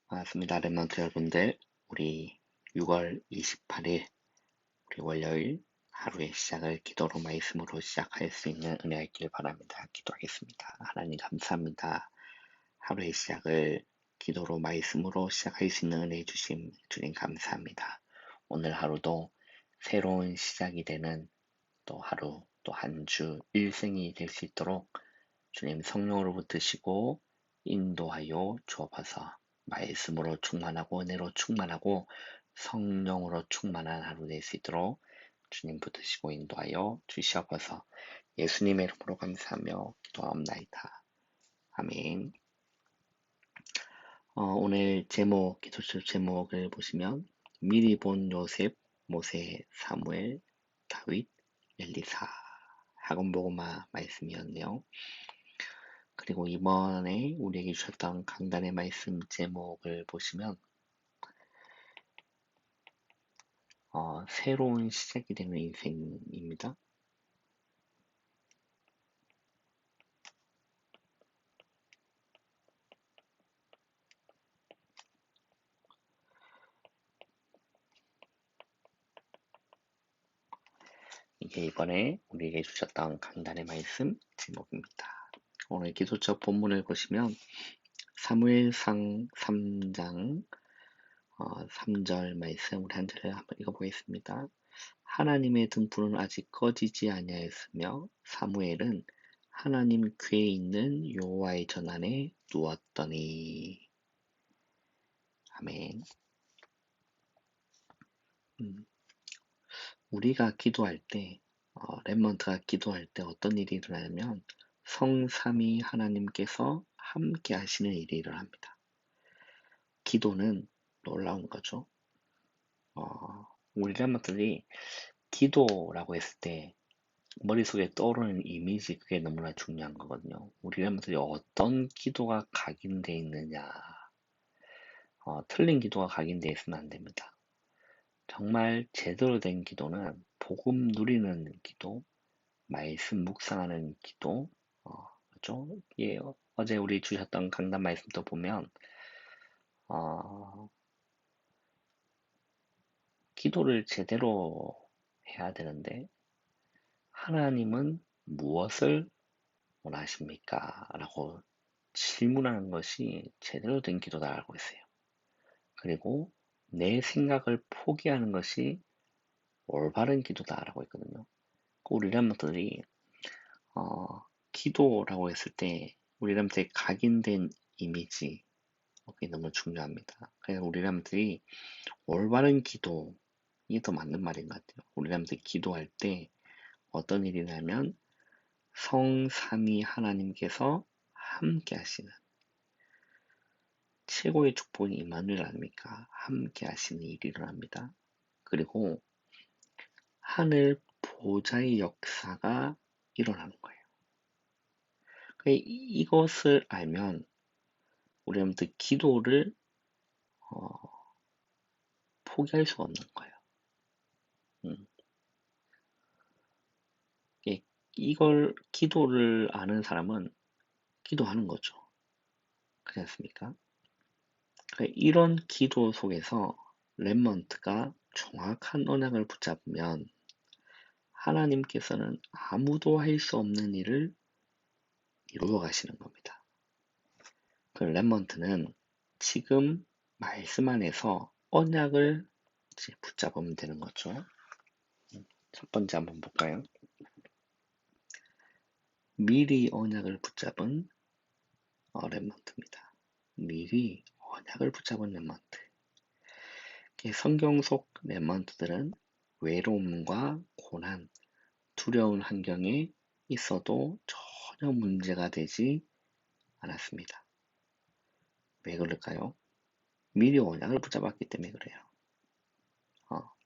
반갑습니다. 랩런트 여러분들. 우리 6월 28일, 우리 월요일 하루의 시작을 기도로 말씀으로 시작할 수 있는 은혜가 있길 바랍니다. 기도하겠습니다. 하나님 감사합니다. 하루의 시작을 기도로 말씀으로 시작할 수 있는 은혜 주심 주님 감사합니다. 오늘 하루도 새로운 시작이 되는 또 하루, 또 한 주 일생이 될 수 있도록 주님 성령으로 붙드시고 인도하여 주옵소서. 말씀으로 충만하고 은혜로 충만하고 성령으로 충만한 하루 될 수 있도록 주님 붙드시고 인도하여 주시옵소서. 예수님의 이름으로 감사하며 기도하옵나이다. 아멘. 오늘 제목, 기도책 제목을 보시면 미리 본 요셉, 모세, 사무엘, 다윗, 엘리사 학원복음화 말씀이었네요. 그리고 이번에 우리에게 주셨던 강단의 말씀 제목을 보시면 새로운 시작이 되는 인생입니다. 이게 이번에 우리에게 주셨던 강단의 말씀 제목입니다. 오늘 기도처 본문을 보시면 사무엘상 3장 3절 말씀 우리 한 절을 한번 읽어보겠습니다. 하나님의 등불은 아직 꺼지지 아니하였으며 사무엘은 하나님 궤에 있는 여호와의 전안에 누웠더니. 아멘. 우리가 기도할 때, 랩먼트가 기도할 때 어떤 일이 일어나냐면 성삼위 하나님께서 함께 하시는 일이 일어납니다. 기도는 놀라운 거죠. 우리 랩먼트들이 기도라고 했을 때 머릿속에 떠오르는 이미지, 그게 너무나 중요한 거거든요. 우리 랩먼트들이 어떤 기도가 각인되어 있느냐, 틀린 기도가 각인되어 있으면 안 됩니다. 정말 제대로 된 기도는 복음 누리는 기도, 말씀 묵상하는 기도, 그죠? 예, 어제 우리 주셨던 강단 말씀도 보면, 기도를 제대로 해야 되는데, 하나님은 무엇을 원하십니까? 라고 질문하는 것이 제대로 된 기도다라고 했어요. 그리고 내 생각을 포기하는 것이 올바른 기도다라고 했거든요. 우리 람들이 기도라고 했을 때 우리 람들의 각인된 이미지, 그게 너무 중요합니다. 그래서 우리 람들이 올바른 기도, 이게 더 맞는 말인 것 같아요. 우리 람들이 기도할 때 어떤 일이 나면 성삼위 하나님께서 함께 하시는 최고의 축복이 임마누엘 아닙니까? 함께 하시는 일이 일어납니다. 그리고 하늘 보좌의 역사가 일어나는 거예요. 이것을 알면 우리한테 기도를 포기할 수가 없는 거예요. 이걸 기도를 아는 사람은 기도하는 거죠. 그렇지 않습니까? 이런 기도 속에서 렘먼트가 정확한 언약을 붙잡으면 하나님께서는 아무도 할 수 없는 일을 이루어 가시는 겁니다. 그 렘먼트는 지금 말씀 안에서 언약을 붙잡으면 되는 거죠. 첫 번째 한번 볼까요? 미리 언약을 붙잡은 렘넌트입니다. 미리 언약을 붙잡은 렘넌트. 성경 속 렘넌트들은 외로움과 고난, 두려운 환경에 있어도 전혀 문제가 되지 않았습니다. 왜 그럴까요? 미리 언약을 붙잡았기 때문에 그래요.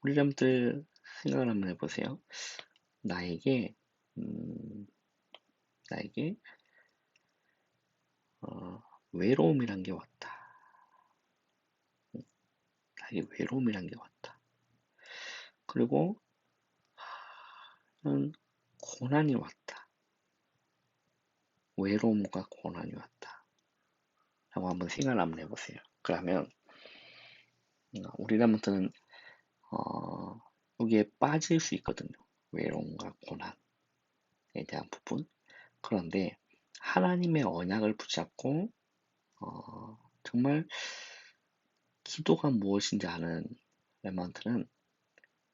우리 렘들 생각을 한번 해보세요. 나에게 외로움이란 게 왔다. 나에게 외로움이란 게 왔다. 그리고 고난이 왔다. 외로움과 고난이 왔다. 라고 한번 생각을 한번 해보세요. 그러면 우리 랩먼트는 여기에 빠질 수 있거든요. 외로움과 고난에 대한 부분. 그런데 하나님의 언약을 붙잡고 정말 기도가 무엇인지 아는 랩먼트는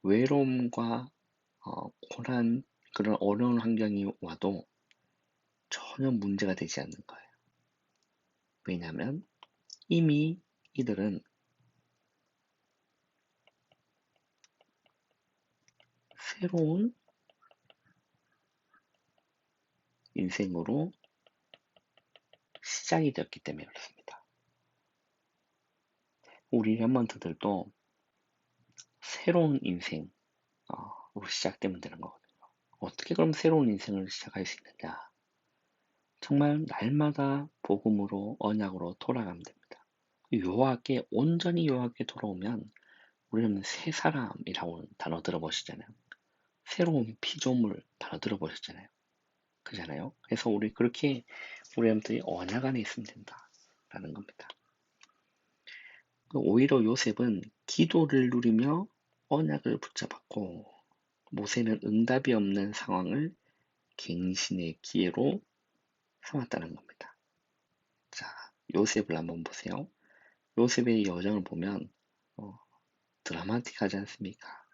외로움과 고난, 그런 어려운 환경이 와도 전혀 문제가 되지 않는 거예요. 왜냐하면 이미 이들은 새로운 인생으로 시작이 되었기 때문에 그렇습니다. 우리 랩먼트들도 새로운 인생으로 시작되면 되는 거거든요. 어떻게 그럼 새로운 인생을 시작할 수 있느냐? 정말 날마다 복음으로 언약으로 돌아가면 됩니다. 여호와께 온전히 여호와께 돌아오면 우리는 새 사람이라고 단어 들어보시잖아요. 새로운 피조물 단어 들어보셨잖아요. 그잖아요. 그래서 우리 그렇게 우리 랩들이 언약 안에 있으면 된다라는 겁니다. 오히려 요셉은 기도를 누리며 언약을 붙잡았고 모세는 응답이 없는 상황을 갱신의 기회로 삼았다는 겁니다. 자, 요셉을 한번 보세요. 요셉의 여정을 보면 드라마틱하지 않습니까?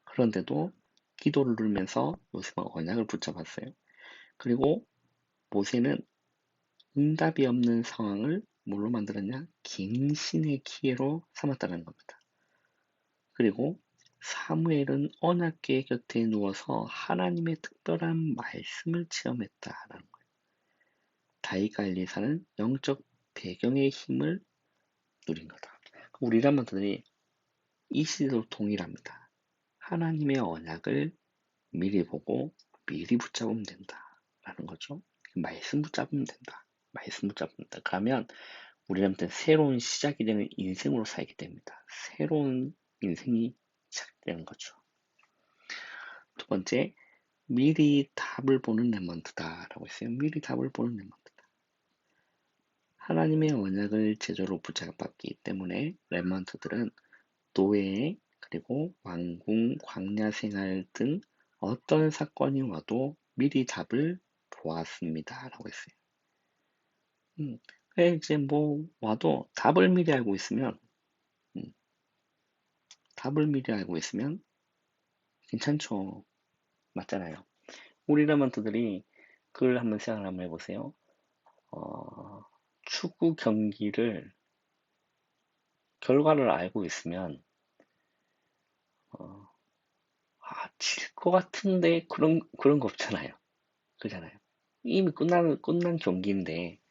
그런데도 기도를 누리면서 요셉은 언약을 붙잡았어요. 그리고 모세는 응답이 없는 상황을 뭘로 만들었냐? 갱신의 기회로 삼았다는 겁니다. 그리고 사무엘은 언약궤 곁에 누워서 하나님의 특별한 말씀을 체험했다라는 거예요. 다윗과 엘리사는 영적 배경의 힘을 누린 거다. 우리 랩런트들이 이 시대도 동일합니다. 하나님의 언약을 미리 보고 미리 붙잡으면 된다라는 거죠. 말씀 붙잡으면 된다. 말씀 붙잡으면 된다. 그러면 우리한테 새로운 시작이 되는 인생으로 살게 됩니다. 새로운 인생이 시작되는 거죠. 두 번째, 미리 답을 보는 랩먼트다라고 했어요. 미리 답을 보는 랩먼트다. 하나님의 언약을 제대로 붙잡았기 때문에 랩먼트들은 노예 그리고 왕궁, 광야 생활 등 어떤 사건이 와도 미리 답을 보았습니다라고 했어요. 이제 뭐 와도 답을 미리 알고 있으면 답을 미리 알고 있으면 괜찮죠. 맞잖아요. 우리 랩먼트들이 그걸 한번 생각을 한번 해보세요. 축구 경기를 결과를 알고 있으면 질 것 같은데 그런 거 없잖아요. 그잖아요. 이미 끝난 경기인데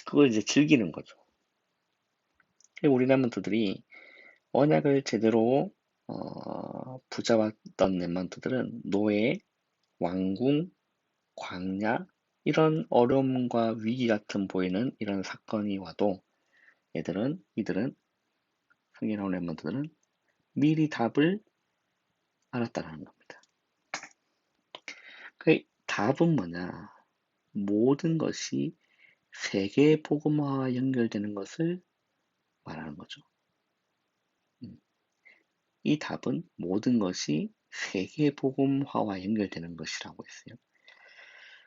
그걸 이제 즐기는 거죠. 우리 랩먼트들이 언약을 제대로 붙잡았던 랩먼트들은 노예, 왕궁, 광야 이런 어려움과 위기 같은 보이는 이런 사건이 와도 이들은 성경 나온 랩먼트들은 미리 답을 알았다는 겁니다. 그 답은 뭐냐? 모든 것이 세계 복음화와 연결되는 것을 말하는 거죠. 이 답은 모든 것이 세계 복음화와 연결되는 것이라고 했어요.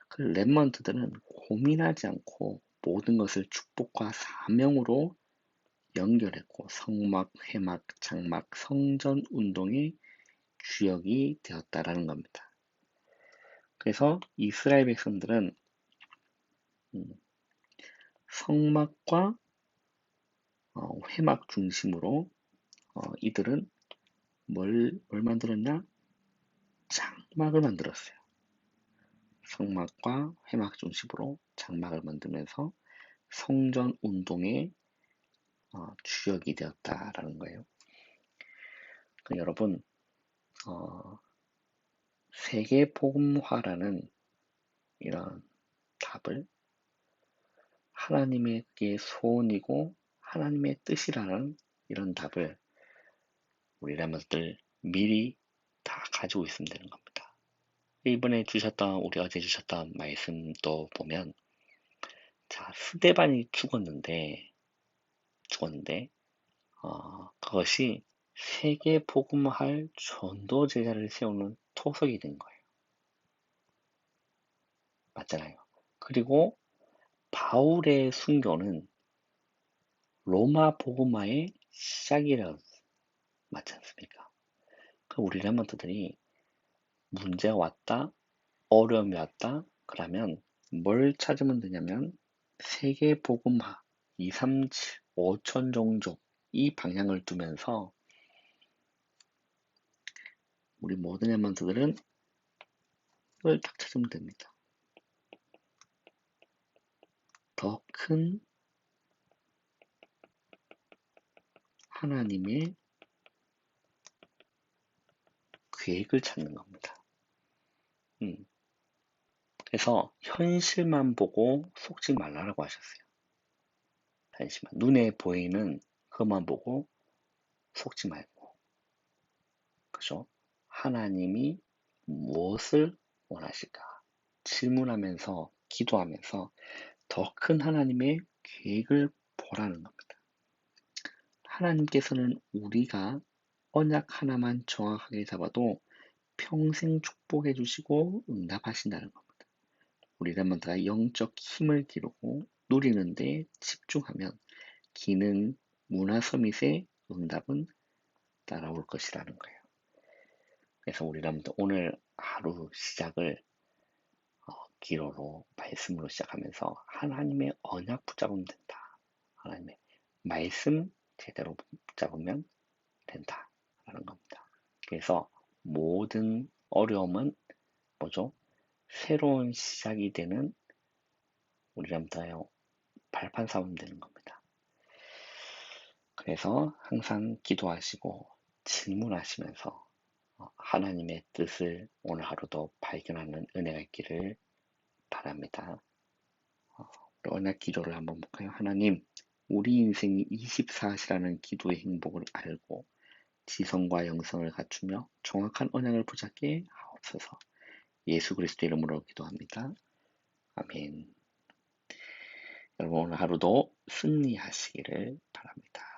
그 랩먼트들은 고민하지 않고 모든 것을 축복과 사명으로 연결했고 성막, 회막, 장막, 성전 운동의 주역이 되었다라는 겁니다. 그래서 이스라엘 백성들은 성막과 회막 중심으로 이들은 뭘 만들었냐? 장막을 만들었어요. 성막과 회막 중심으로 장막을 만들면서 성전 운동의 주역이 되었다라는 거예요. 그러니까 여러분, 세계 복음화라는 이런 답을 하나님의 소원이고 하나님의 뜻이라는 이런 답을 우리 랩런들 미리 다 가지고 있으면 되는 겁니다. 이번에 우리 어제 주셨던 말씀도 보면 자, 스데반이 죽었는데, 그것이 세계 복음화할 전도 제자를 세우는 토석이 된 거예요. 맞잖아요. 그리고 바울의 순교는 로마 복음화의 시작이라고 맞지 않습니까? 그 우리 랩런트들이 문제가 왔다, 어려움이 왔다, 그러면 뭘 찾으면 되냐면 세계 복음화 2, 3, 7, 5천 종족 이 방향을 두면서 우리 모든 랩런트들은 이걸 딱 찾으면 됩니다. 더 큰 하나님의 계획을 찾는 겁니다. 그래서 현실만 보고 속지 말라고 하셨어요. 현실만. 눈에 보이는 그것만 보고 속지 말고. 그죠? 하나님이 무엇을 원하실까? 질문하면서, 기도하면서 더 큰 하나님의 계획을 보라는 겁니다. 하나님께서는 우리가 언약 하나만 정확하게 잡아도 평생 축복해 주시고 응답하신다는 겁니다. 우리 랩런트가 영적 힘을 기르고 누리는데 집중하면 기능, 문화 서밋의 응답은 따라올 것이라는 거예요. 그래서 우리 랩런트 오늘 하루 시작을 기도로 말씀으로 시작하면서 하나님의 언약 붙잡으면 된다. 하나님의 말씀 제대로 붙잡으면 된다라는 겁니다. 그래서 모든 어려움은 뭐죠? 새로운 시작이 되는 우리람부터요 발판 삼으면 되는 겁니다. 그래서 항상 기도하시고 질문하시면서 하나님의 뜻을 오늘 하루도 발견하는 은혜가 있기를 바랍니다. 우리 언약 기도를 한번 볼까요? 하나님, 우리 인생이 24시라는 기도의 행복을 알고 지성과 영성을 갖추며 정확한 언약을 붙잡게 하옵소서. 예수 그리스도 이름으로 기도합니다. 아멘. 여러분 오늘 하루도 승리하시기를 바랍니다.